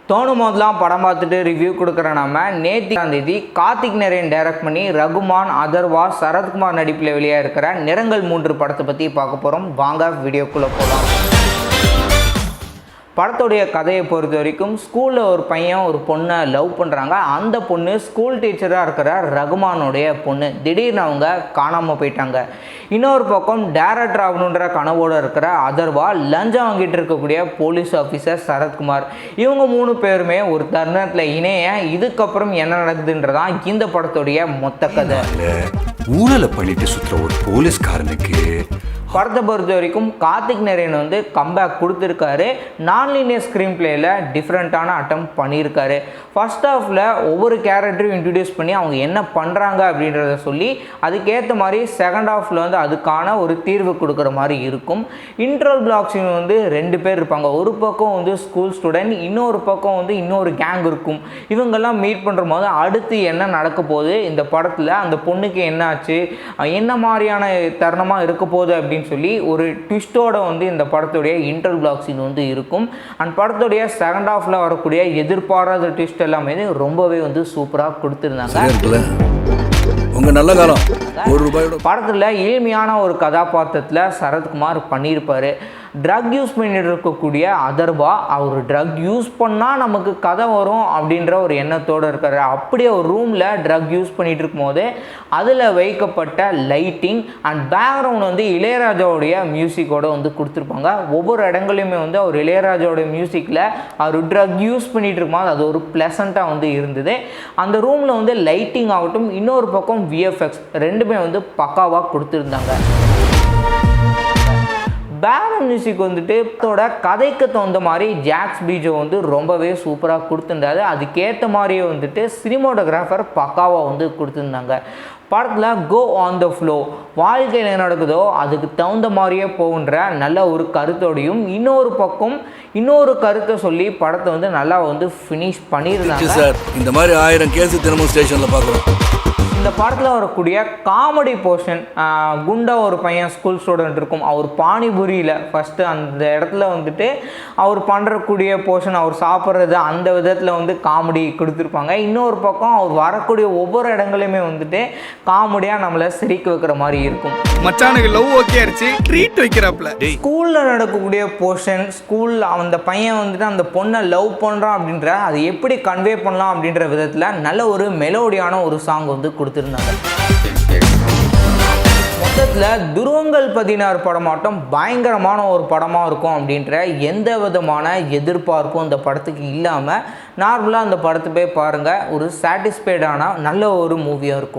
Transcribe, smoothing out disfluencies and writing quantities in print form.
தோணும் போதெல்லாம் படம் பார்த்துட்டு ரிவ்யூ கொடுக்குற நம்ம நேற்று கார்த்திக் நரேன் டைரக்ட் பண்ணி ரகுமான், அதர்வா, சரத்குமார் நடிப்பில் வெளியாக இருக்கிற நிறங்கள் 3 படத்தை பற்றி பார்க்க போகிறோம். வாங்க வீடியோக்குள்ளே போகலாம். படத்துடைய கதையை பொறுத்த வரைக்கும் ஸ்கூலில் ஒரு பையன் ஒரு பொண்ணை லவ் பண்ணுறாங்க. அந்த பொண்ணு ஸ்கூல் டீச்சராக இருக்கிற ரகுமானுடைய பொண்ணு. திடீர்னு அவங்க காணாமல் போயிட்டாங்க. இன்னொரு பக்கம் டைரக்டர் ஆகணுன்ற கனவோடு இருக்கிற அதர்வா, லஞ்சம் வாங்கிட்டு இருக்கக்கூடிய போலீஸ் ஆஃபீஸர் சரத்குமார், இவங்க 3 பேருமே ஒரு தருணத்தில் இணைய இதுக்கப்புறம் என்ன நடக்குதுன்றதான் இந்த படத்துடைய மொத்த கதை. ஊழலை பண்ணிட்டு சுற்றுற ஒரு போலீஸ்காரனுக்கு படத்தை பொறுத்த வரைக்கும் கார்த்திக் நரேன் கம்பேக் கொடுத்துருக்காரு. நான்லீனியர் ஸ்க்ரீன் பிளேயில் டிஃப்ரெண்ட்டான அட்டம் பண்ணியிருக்காரு. ஃபர்ஸ்ட் ஹாஃபில் ஒவ்வொரு கேரக்டரும் இன்ட்ரடியூஸ் பண்ணி அவங்க என்ன பண்ணுறாங்க அப்படின்றத சொல்லி அதுக்கேற்ற மாதிரி செகண்ட் ஹாஃபில் அதுக்கான ஒரு தீர்வு கொடுக்குற மாதிரி இருக்கும். இன்ட்ரோல் பிளாக்ஸின் 2 பேர் இருப்பாங்க. ஒரு பக்கம் ஸ்கூல் ஸ்டூடெண்ட், இன்னொரு பக்கம் இன்னொரு கேங் இருக்கும். இவங்கெல்லாம் மீட் பண்ணுற போது அடுத்து என்ன நடக்க போகுது, இந்த படத்தில் அந்த பொண்ணுக்கு என்ன ஆச்சு, என்ன மாதிரியான தருணமாக இருக்க போகுது அப்படின்னு சொல்லி ஒரு ட்விஸ்டோட இந்த படத்துடைய இன்டர்வல் பிளாக் சீன் இருக்கும். அண்ட் படத்துடைய செகண்ட் ஹாஃப்ல வரக்கூடிய எதிர்பாராத ட்விஸ்ட் எல்லாமே ரொம்பவே சூப்பராக கொடுத்துருந்தாங்க. உங்க நல்ல காலம் ₹1 படத்தில் எளிமையான ஒரு கதாபாத்திரத்தில் சரத்குமார் பண்ணியிருப்பார். ட்ரக் யூஸ் பண்ணிட்டு இருக்கக்கூடிய அதர்வா, அவர் ட்ரக் யூஸ் பண்ணால் நமக்கு கதை வரும் அப்படின்ற ஒரு எண்ணத்தோடு இருக்கார். அப்படியே ஒரு ரூமில் ட்ரக் யூஸ் பண்ணிகிட்டு இருக்கும்போது அதில் வைக்கப்பட்ட லைட்டிங் அண்ட் பேக்ரவுண்ட் இளையராஜாவுடைய மியூசிக்கோடு கொடுத்துருப்பாங்க. ஒவ்வொரு இடங்களையுமே அவர் இளையராஜாவுடைய மியூசிக்கில் அவர் ட்ரக் யூஸ் பண்ணிகிட்டு இருக்கும்போது அது ஒரு ப்ளசண்ட்டாக இருந்தது. அந்த ரூமில் லைட்டிங் ஆகட்டும், இன்னொரு பக்கம் விஎஃப்எக்ஸ் ரெண்டுமே பக்காவாக கொடுத்துருந்தாங்க. பேக்ரவுண்ட் மியூசிக் இதோட கதைக்கு தகுந்த மாதிரி ஜாக்ஸ் பீஜோ ரொம்பவே சூப்பராக கொடுத்துருந்தாரு. அதுக்கேற்ற மாதிரியே சினிமோட்டோகிராஃபர் பக்காவாக கொடுத்துருந்தாங்க. படத்தில் கோ ஆன் த ஃப்ளோ, வாழ்க்கையில் என்ன நடக்குதோ அதுக்கு தகுந்த மாதிரியே போகின்ற நல்ல ஒரு கருத்தோடையும் இன்னொரு பக்கம் இன்னொரு கருத்தை சொல்லி படத்தை நல்லா ஃபினிஷ் பண்ணியிருந்தாங்க. சார், இந்த மாதிரி 1000 கேஸ் தினமும் ஸ்டேஷனில் பார்க்குறோம். இந்த படத்தில் வரக்கூடிய காமெடி போர்ஷன், குண்டா ஒரு பையன் ஸ்கூல் ஸ்டூடெண்ட் இருக்கும். அவர் பானிபுரியில் ஃபஸ்ட்டு அந்த இடத்துல அவர் பண்ணுறக்கூடிய போர்ஷன், அவர் சாப்பிட்றது அந்த விதத்தில் காமெடி கொடுத்துருப்பாங்க. இன்னொரு பக்கம் அவர் வரக்கூடிய ஒவ்வொரு இடங்களையுமே காமெடியாக நம்மளை சிரிக்க வைக்கிற மாதிரி இருக்கும். மச்சானுக்கு லவ் ஓகே ஆயிடுச்சு, ட்ரீட் வைக்கிறாப்ல. ஸ்கூலில் நடக்கக்கூடிய போர்ஷன், ஸ்கூலில் அந்த பையன் அந்த பொண்ணை லவ் பண்ணுறான் அப்படின்ற அதை எப்படி கன்வே பண்ணலாம் அப்படின்ற விதத்தில் நல்ல ஒரு மெலோடியான ஒரு சாங் கொடுத்துருந்தாங்க. மொத்தத்தில் துருவங்கள் 16 படமாட்டம் பயங்கரமான ஒரு படமாக இருக்கும் அப்படின்ற எந்த விதமான எதிர்பார்ப்பும் இந்த படத்துக்கு இல்லாமல் நார்மலாக அந்த படத்தை போய் பாருங்கள். ஒரு சாட்டிஸ்ஃபைடான நல்ல ஒரு மூவியாக இருக்கும்.